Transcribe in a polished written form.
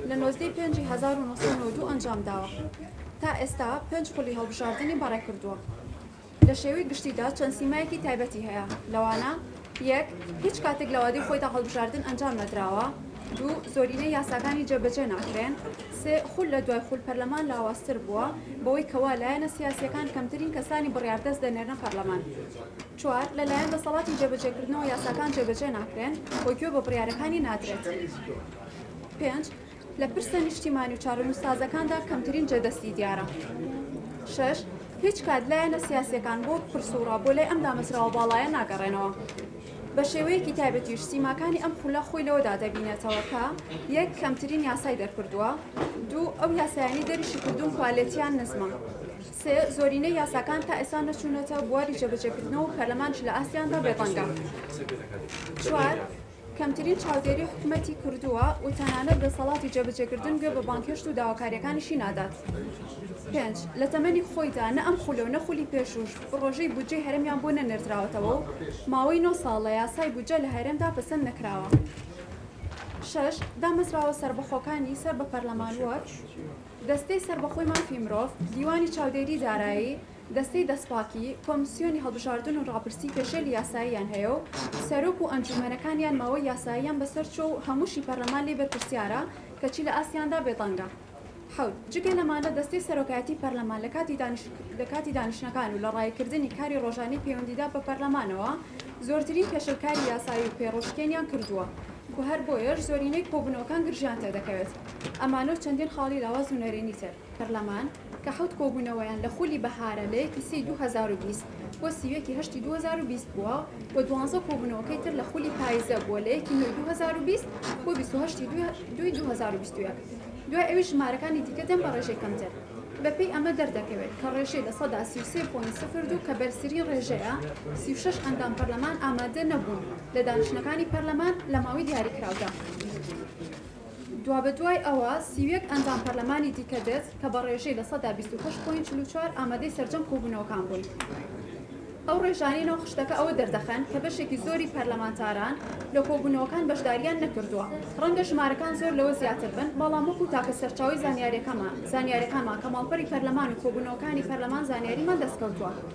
لە 1992 ئەنجام داوە. تا ئێستا 5 خولی هەڵبژاردننی بەڕێ کردووە. لە شێوەی گشتیدا چەند سیمایەکی تایبەتی هەیە، لەوانە یەک هیچ کاتێک لە وادەی خۆیدا هەڵبژاردن ئەنجام نەدراوە، دوو زۆرینەی یاساکانی جێبەجێ ناکرێن، سێ خول لە دوای خول پەرلەمان لاوااستر بووە بەوەی کەوا لایەنە سیاسیەکان کەمترین کەسانی بڕیاردەست دەنێرنە پەرلەمان، چوار لەلایەن دەسەڵاتی جێبەجێکردنەوە یاساکان جێبەجێ ناکرێن بۆی گوێ بە بڕیارەکانی نادرێت، پێنج لە پرسە نیشتیمانی و چارەنووسسازەکاندا کەمترین جێدەستی دیارە، شەش هیچ کات لایەنە سیاسیەکان بۆ پرسوڕا بۆ لای ئەم دامەزراوە باڵایە ناگەڕێنەوە. بە شێوەیەکی تایبەتیش سیماکانی ئەم خولە خۆی لەوەدا دەبینێتەوە کە یەک کەمترین یاسای دەرکردووە، دوو ئەو یاسایانی دەریشی کردوون کوالێتیان نزمە، سێ زۆرینەی یاساکان تا ئێستا نەچوونەتە بواری جێبەجێکردنەوە و پەرلەمانش لە ئاسیاندا بێڕەنگە، چوار کەمترین چاودێری حکوومەتی کردووە و تەنانەت دەسەڵاتی جێبەجێکردن گوێ بە بانکهێشت و داواکاریەکانیشی نادات، پێنج لە تەمەنی خۆیدا نە ئەم خولە و نەخولی پێشوش ڕۆژەی بودجەی هەرێمیان بۆ نەنێردراوەتەوە و ماوەی 9 ساڵ لە یاسای بودجە لە هەرێمدا پەسەند نەکراوە، شەش دامەزراوە سربەخۆکانی سەر بە پەرلەمان وەک دەستەی سربەخۆی مافی مرۆڤ، دیوانی چاودێری دارایی، دەستەی دەستپاکی، کۆمیسیۆنی هەڵبژاردن و ڕاپرسی پێشێلی یاساییان هەیە و سەرۆک و ئەنجومەنەکانیان ماوەی یاساییان بەسەرچۆ و هەمووشی پەرلەمان لێ بەرپرسیارە کەچی لە ئاسیاندا بێتەنگە. حەوت جگە لەمانە دەستەی سەرۆکایەتی پەرلەمان لە کاتی دانیشتنەکان و لە ڕایکردنی کاری ڕۆژانەی پەیوەندیدا بە پەرلەمانەوە زۆرترین پێشەکاری یاسایی و پێڕۆژکێنیان کردووە و هەر بۆیەش زۆرینەی کۆبوونەوەکان گرژیان تێدەکەوێت. ئەمانە و چەندین خاڵی لاواز و نەرێنی تر پەرلەمان کە حەوت کۆبوونەوەیان لە خولی بەهارە لە 2020 بۆ سیوێکی 2020 بووە و 12 کۆبوونەوەکەی تر لە خولی پاییزە بووە لە 2020 بۆ 28/2/2021 دوای ئەوی ژمارەکانی دیکە دەم بە ڕێژەی کەمتر. بەپێی ئەمە دەردەکەوێت کە ڕێژەی لە سەدا 33.02 کە بەرزترین ڕێژەیە 36 ئەندام پەرلەمان ئامادە نەبوون لە دانیشتنەکانی پەرلەمان لە ماوەی دیاریکراودا. دوای ئەوە 31 ئەندام پەرلەمانی دیکە دێت کە بە ڕێژەی لە سەدا 28.44 ئامادەی سەرجەم کۆبوونەوەکان بوون. ئەو ڕێژانەی ناوخشتەکە ئەوە دەردەخەن کە بەشێکی زۆری پەرلەمانتاران لە کۆبوونەوەکان بەشداریان نەکردووە. ڕەنگە ژمارەکان زۆر لەوە زیاتر بن، بەڵام وەکو تاکە سەرچاوی زانیاریەکانمان کە ماڵپەری پەرلەمان و کۆبوونەوەکانی پەرلەمان زانیاریمان دەستکەوتووە.